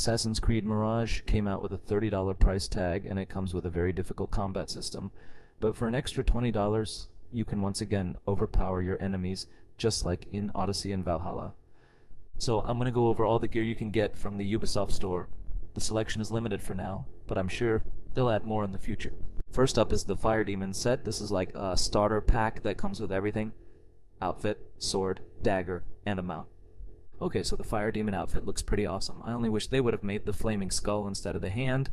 Assassin's Creed Mirage came out with a $30 price tag, and it comes with a very difficult combat system. But for an extra $20, you can once again overpower your enemies, just like in Odyssey and Valhalla. So I'm going to go over all the gear you can get from the Ubisoft store. The selection is limited for now, but I'm sure they'll add more in the future. First up is the Fire Demon set. This is like a starter pack that comes with everything. Outfit, sword, dagger, and a mount. Okay, so the Fire Demon outfit looks pretty awesome. I only wish they would have made the flaming skull instead of the hand,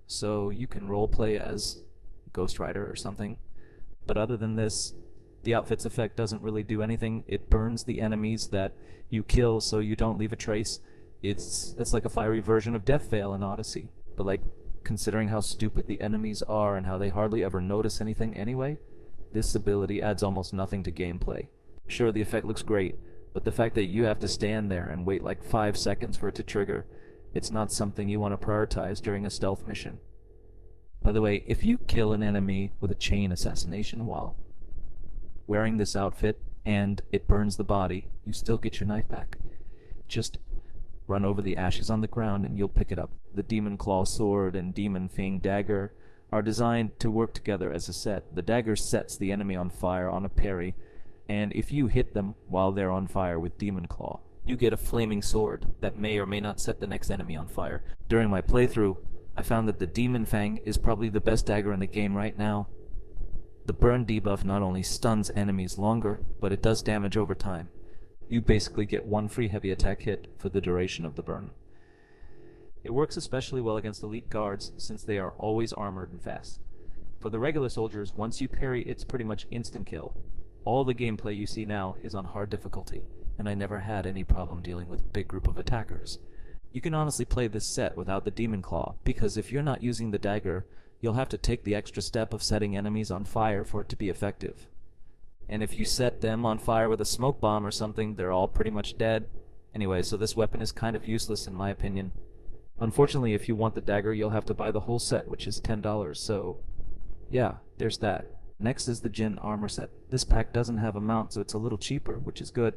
so you can roleplay as Ghost Rider or something. But other than this, the outfit's effect doesn't really do anything. It burns the enemies that you kill so you don't leave a trace. It's like a fiery version of Death Veil in Odyssey. But like, considering how stupid the enemies are and how they hardly ever notice anything anyway, this ability adds almost nothing to gameplay. Sure, the effect looks great, but the fact that you have to stand there and wait like 5 seconds for it to trigger, it's not something you want to prioritize during a stealth mission. By the way, if you kill an enemy with a chain assassination while wearing this outfit and it burns the body, you still get your knife back. Just run over the ashes on the ground and you'll pick it up. The Demon Claw sword and Demon Fang dagger are designed to work together as a set. The dagger sets the enemy on fire on a parry, and if you hit them while they're on fire with Demon Claw, you get a flaming sword that may or may not set the next enemy on fire. During my playthrough, I found that the Demon Fang is probably the best dagger in the game right now. The burn debuff not only stuns enemies longer, but it does damage over time. You basically get one free heavy attack hit for the duration of the burn. It works especially well against elite guards, since they are always armored and fast. For the regular soldiers, once you parry, it's pretty much instant kill. All the gameplay you see now is on hard difficulty, and I never had any problem dealing with a big group of attackers. You can honestly play this set without the Demon Claw, because if you're not using the dagger, you'll have to take the extra step of setting enemies on fire for it to be effective. And if you set them on fire with a smoke bomb or something, they're all pretty much dead. Anyway, so this weapon is kind of useless in my opinion. Unfortunately, if you want the dagger, you'll have to buy the whole set, which is $10, so yeah, there's that. Next is the Jin armor set. This pack doesn't have a mount, so it's a little cheaper, which is good.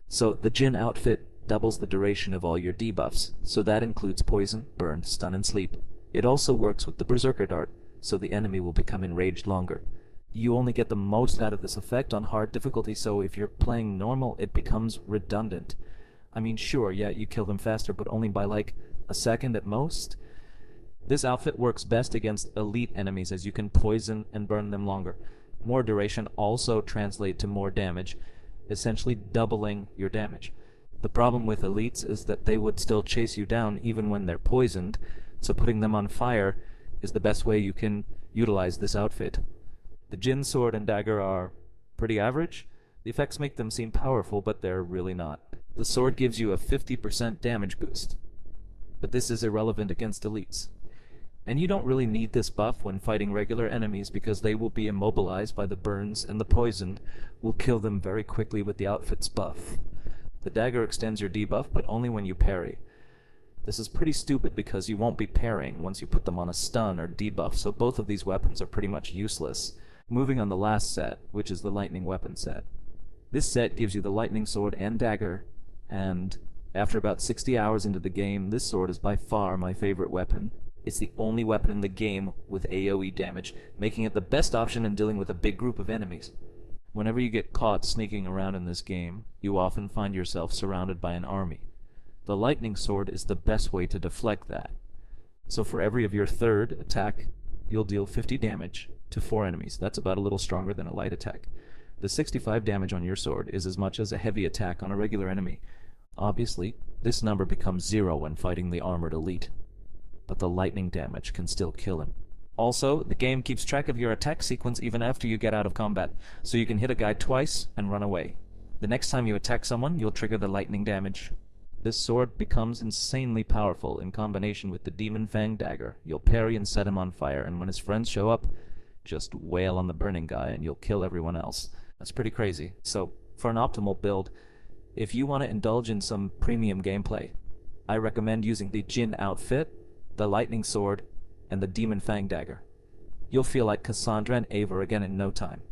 So the Jin outfit doubles the duration of all your debuffs, so that includes poison, burn, stun, and sleep. It also works with the Berserker Dart, so the enemy will become enraged longer. You only get the most out of this effect on hard difficulty, so if you're playing normal, it becomes redundant. I mean, sure, yeah, you kill them faster, but only by like a second at most. This outfit works best against elite enemies, as you can poison and burn them longer. More duration also translates to more damage, essentially doubling your damage. The problem with elites is that they would still chase you down even when they're poisoned, so putting them on fire is the best way you can utilize this outfit. The Jin sword and dagger are pretty average. The effects make them seem powerful, but they're really not. The sword gives you a 50% damage boost, but this is irrelevant against elites. And you don't really need this buff when fighting regular enemies because they will be immobilized by the burns, and the poison will kill them very quickly with the outfit's buff. The dagger extends your debuff, but only when you parry. This is pretty stupid because you won't be parrying once you put them on a stun or debuff, so both of these weapons are pretty much useless. Moving on the last set, which is the lightning weapon set. This set gives you the lightning sword and dagger, and after about 60 hours into the game, this sword is by far my favorite weapon. It's the only weapon in the game with AoE damage, making it the best option in dealing with a big group of enemies. Whenever you get caught sneaking around in this game, you often find yourself surrounded by an army. The lightning sword is the best way to deflect that. So for every of your third attack, you'll deal 50 damage to 4 enemies. That's about a little stronger than a light attack. The 65 damage on your sword is as much as a heavy attack on a regular enemy. Obviously, this number becomes 0 when fighting the armored elite, but the lightning damage can still kill him. Also, the game keeps track of your attack sequence even after you get out of combat, so you can hit a guy twice and run away. The next time you attack someone, you'll trigger the lightning damage. This sword becomes insanely powerful in combination with the Demon Fang dagger. You'll parry and set him on fire, and when his friends show up, just wail on the burning guy and you'll kill everyone else. That's pretty crazy. So, for an optimal build, if you want to indulge in some premium gameplay, I recommend using the Jin outfit, the lightning sword, and the Demon Fang dagger. You'll feel like Cassandra and Ava again in no time.